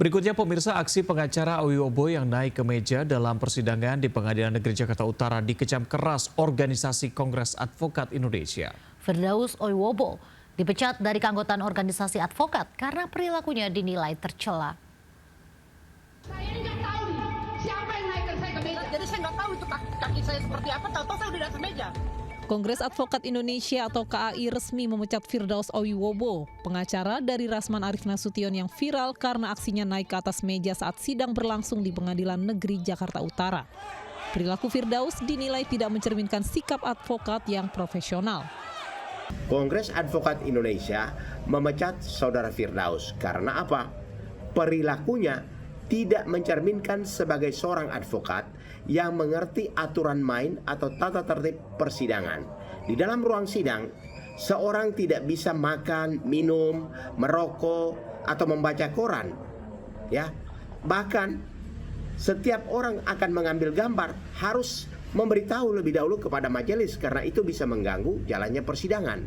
Berikutnya pemirsa, aksi pengacara Owiwobo yang naik ke meja dalam persidangan di Pengadilan Negeri Jakarta Utara dikecam keras organisasi Kongres Advokat Indonesia. Firdaus Owiwobo dipecat dari keanggotaan organisasi advokat karena perilakunya dinilai tercela. Saya nggak tahu siapa yang naikkan saya ke meja. Jadi saya nggak tahu itu kaki saya seperti apa. Tahu-tahu saya udah di atas meja. Kongres Advokat Indonesia atau KAI resmi memecat Firdaus Owiwobo, pengacara dari Rasman Arif Nasution yang viral karena aksinya naik ke atas meja saat sidang berlangsung di Pengadilan Negeri Jakarta Utara. Perilaku Firdaus dinilai tidak mencerminkan sikap advokat yang profesional. Kongres Advokat Indonesia memecat saudara Firdaus karena apa? Perilakunya tidak mencerminkan sebagai seorang advokat yang mengerti aturan main atau tata tertib persidangan. Di dalam ruang sidang, seorang tidak bisa makan, minum, merokok, atau membaca koran. Ya, bahkan setiap orang akan mengambil gambar harus memberitahu lebih dahulu kepada majelis karena itu bisa mengganggu jalannya persidangan.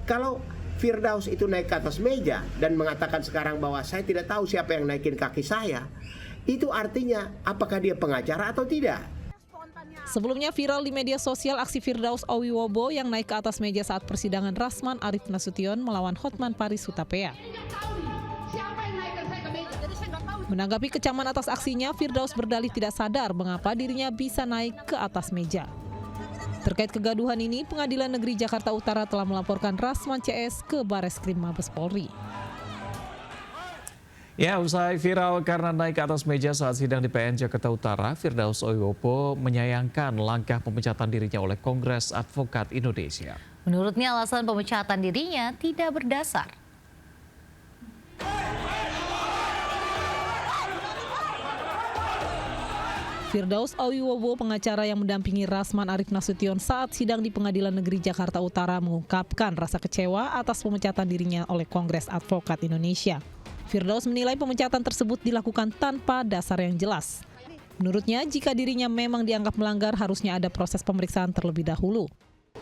Kalau Firdaus itu naik ke atas meja dan mengatakan sekarang bahwa saya tidak tahu siapa yang naikin kaki saya, itu artinya apakah dia pengacara atau tidak? Sebelumnya viral di media sosial aksi Firdaus Owiwobo yang naik ke atas meja saat persidangan Rasman Arif Nasution melawan Hotman Paris Hutapea. Menanggapi kecaman atas aksinya, Firdaus berdalih tidak sadar mengapa dirinya bisa naik ke atas meja. Terkait kegaduhan ini, Pengadilan Negeri Jakarta Utara telah melaporkan Rasman CS ke Bareskrim Mabes Polri. Ya, usai viral karena naik ke atas meja saat sidang di PN Jakarta Utara, Firdaus Owiwobo menyayangkan langkah pemecatan dirinya oleh Kongres Advokat Indonesia. Menurutnya alasan pemecatan dirinya tidak berdasar. Firdaus Owiwobo, pengacara yang mendampingi Rasman Arif Nasution saat sidang di Pengadilan Negeri Jakarta Utara, mengungkapkan rasa kecewa atas pemecatan dirinya oleh Kongres Advokat Indonesia. Firdaus menilai pemecatan tersebut dilakukan tanpa dasar yang jelas. Menurutnya, jika dirinya memang dianggap melanggar, harusnya ada proses pemeriksaan terlebih dahulu.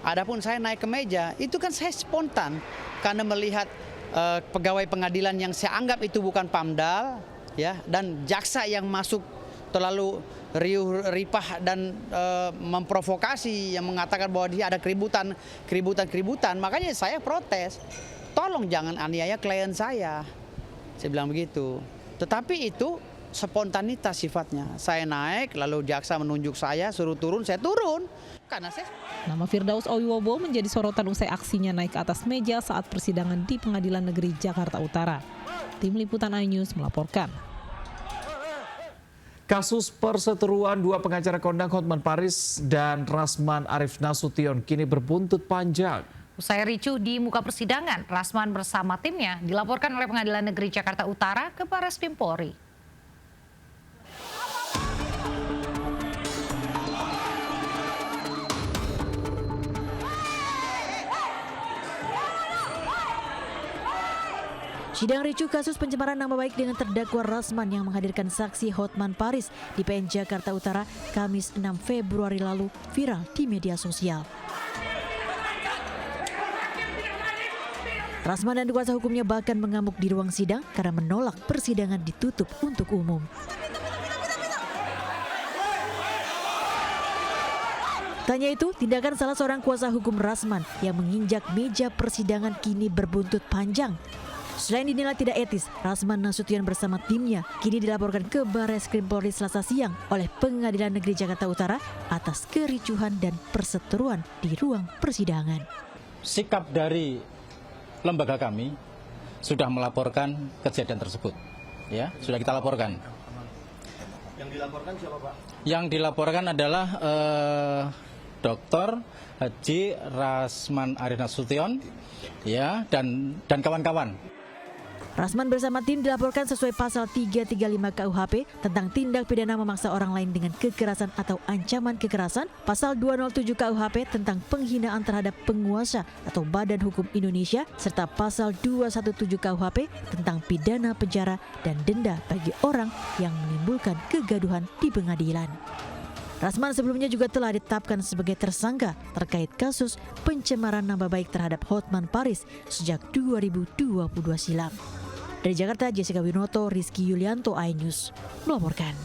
Adapun saya naik ke meja, itu kan saya spontan karena melihat pegawai pengadilan yang saya anggap itu bukan PAMDAL, ya, dan jaksa yang masuk terlalu riuh ripah dan memprovokasi, yang mengatakan bahwa dia ada keributan. Makanya saya protes, tolong jangan aniaya klien saya bilang begitu. Tetapi itu spontanitas sifatnya. Saya naik, lalu jaksa menunjuk saya, suruh turun, saya turun. Karena Nama Firdaus Owiwobo menjadi sorotan usai aksinya naik ke atas meja saat persidangan di Pengadilan Negeri Jakarta Utara. Tim Liputan iNews melaporkan. Kasus perseteruan dua pengacara kondang Hotman Paris dan Rasman Arif Nasution kini berbuntut panjang. Usai ricuh di muka persidangan, Rasman bersama timnya dilaporkan oleh Pengadilan Negeri Jakarta Utara ke Bareskrim Polri. Sidang ricuh kasus pencemaran nama baik dengan terdakwa Rasman yang menghadirkan saksi Hotman Paris di PN Jakarta Utara Kamis 6 Februari lalu viral di media sosial. Rasman dan kuasa hukumnya bahkan mengamuk di ruang sidang karena menolak persidangan ditutup untuk umum. Tanya itu, tindakan salah seorang kuasa hukum Rasman yang menginjak meja persidangan kini berbuntut panjang. Selain dinilai tidak etis, Rasman Nasution bersama timnya kini dilaporkan ke Bareskrim Polri Selasa siang oleh Pengadilan Negeri Jakarta Utara atas kericuhan dan perseteruan di ruang persidangan. Sikap dari lembaga kami sudah melaporkan kejadian tersebut. Ya, sudah kita laporkan. Yang dilaporkan siapa, Pak? Yang dilaporkan adalah Dr. Haji Rasman Arif Nasution, ya, dan kawan-kawan. Rasman bersama tim dilaporkan sesuai pasal 335 KUHP tentang tindak pidana memaksa orang lain dengan kekerasan atau ancaman kekerasan, pasal 207 KUHP tentang penghinaan terhadap penguasa atau badan hukum Indonesia, serta pasal 217 KUHP tentang pidana penjara dan denda bagi orang yang menimbulkan kegaduhan di pengadilan. Rasman sebelumnya juga telah ditetapkan sebagai tersangka terkait kasus pencemaran nama baik terhadap Hotman Paris sejak 2022 silam. Dari Jakarta, Jessica Winoto, Rizky Yulianto, iNews melaporkan.